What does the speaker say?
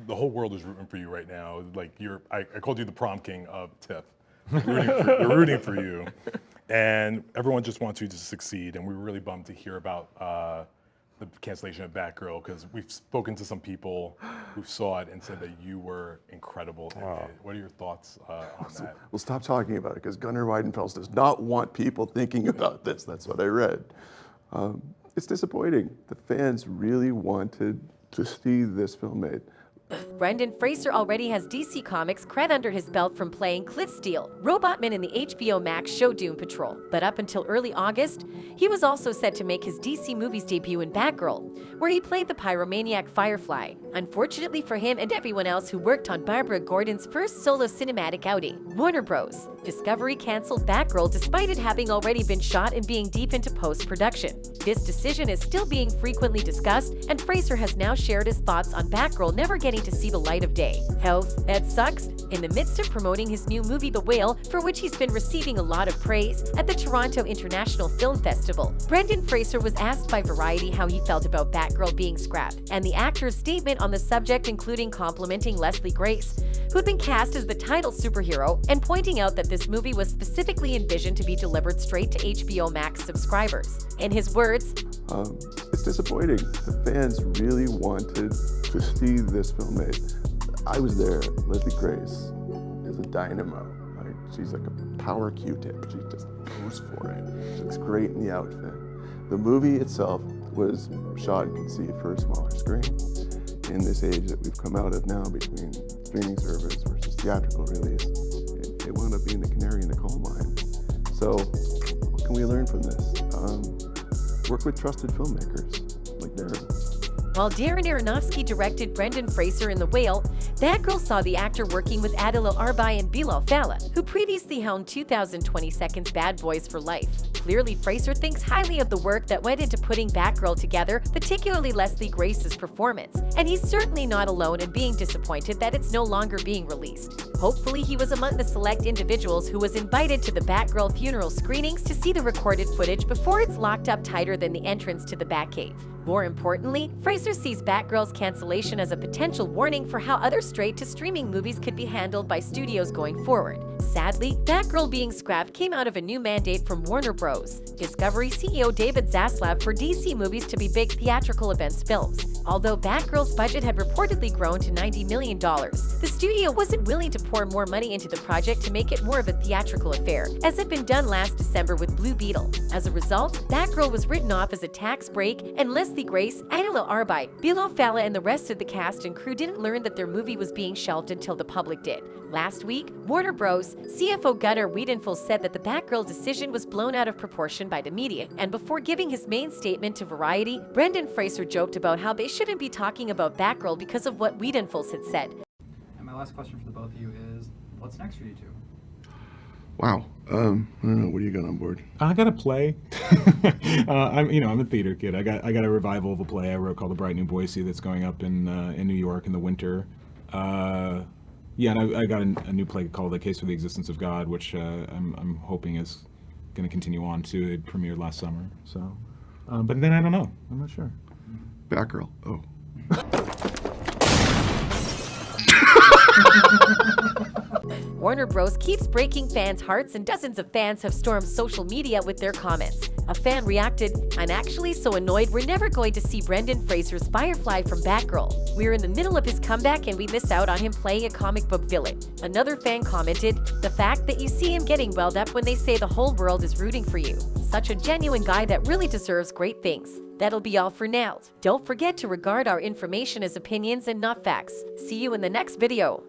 the whole world is rooting for you right now. Like I called you the prom king of TIFF. They're rooting for you, and everyone just wants you to succeed. And we were really bummed to hear about the cancellation of Batgirl, because we've spoken to some people who saw it and said that you were incredible in it. What are your thoughts on that? Well, stop talking about it, because Gunnar Weidenfels does not want people thinking about this. That's what I read. It's disappointing. The fans really wanted to see this film made. Brendan Fraser already has DC Comics cred under his belt from playing Cliff Steele, Robotman in the HBO Max show Doom Patrol. But up until early August, he was also set to make his DC Movies debut in Batgirl, where he played the pyromaniac Firefly. Unfortunately for him and everyone else who worked on Barbara Gordon's first solo cinematic outing, Warner Bros. Discovery canceled Batgirl despite it having already been shot and being deep into post-production. This decision is still being frequently discussed, and Fraser has now shared his thoughts on Batgirl never getting to see the light of day. How that sucks? In the midst of promoting his new movie The Whale, for which he's been receiving a lot of praise, at the Toronto International Film Festival, Brendan Fraser was asked by Variety how he felt about Batgirl being scrapped, and the actor's statement on the subject, including complimenting Leslie Grace, who'd been cast as the title superhero, and pointing out that this movie was specifically envisioned to be delivered straight to HBO Max subscribers. In his words, it's disappointing. The fans really wanted to see this film made. I was there. Leslie Grace is a dynamo. Right? She's like a power Q-tip. She just goes for it. She looks great in the outfit. The movie itself was shot and conceived for a smaller screen. In this age that we've come out of now, between streaming service versus theatrical release, it wound up being the canary in the coal mine. So what can we learn from this? Work with trusted filmmakers like Darren. While Darren Aronofsky directed Brendan Fraser in The Whale, Batgirl saw the actor working with Adila Arbai and Bilal Fallah, who previously helmed 2022's Bad Boys for Life. Clearly, Fraser thinks highly of the work that went into putting Batgirl together, particularly Leslie Grace's performance, and he's certainly not alone in being disappointed that it's no longer being released. Hopefully, he was among the select individuals who was invited to the Batgirl funeral screenings to see the recorded footage before it's locked up tighter than the entrance to the Batcave. More importantly, Fraser sees Batgirl's cancellation as a potential warning for how other straight-to-streaming movies could be handled by studios going forward. Sadly, Batgirl being scrapped came out of a new mandate from Warner Bros. Discovery CEO David Zaslav for DC movies to be big theatrical events films. Although Batgirl's budget had reportedly grown to $90 million, the studio wasn't willing to pour more money into the project to make it more of a theatrical affair, as had been done last December with Blue Beetle. As a result, Batgirl was written off as a tax break, and Leslie Grace, Adila Arbai, Bilal Fallah, and the rest of the cast and crew didn't learn that their movie was being shelved until the public did. Last week, Warner Bros. CFO Gunnar Weidenfels said that the Batgirl decision was blown out of proportion by the media, and before giving his main statement to Variety, Brendan Fraser joked about how they shouldn't be talking about Batgirl because of what Weidenfels had said. And my last question for the both of you is, what's next for you two? Wow. I don't know. What do you got on board? I got a play. I'm a theater kid. I got a revival of a play I wrote called The Bright New Boise that's going up in New York in the winter. And I got a new play called The Case for the Existence of God, which I'm hoping is going to continue on to. It premiered last summer. So, but then I don't know. I'm not sure. Batgirl. Oh. Warner Bros. Keeps breaking fans' hearts, and dozens of fans have stormed social media with their comments. A fan reacted, "I'm actually so annoyed we're never going to see Brendan Fraser's Firefly from Batgirl. We're in the middle of his comeback and we miss out on him playing a comic book villain." Another fan commented, "The fact that you see him getting welled up when they say the whole world is rooting for you. Such a genuine guy that really deserves great things." That'll be all for now. Don't forget to regard our information as opinions and not facts. See you in the next video.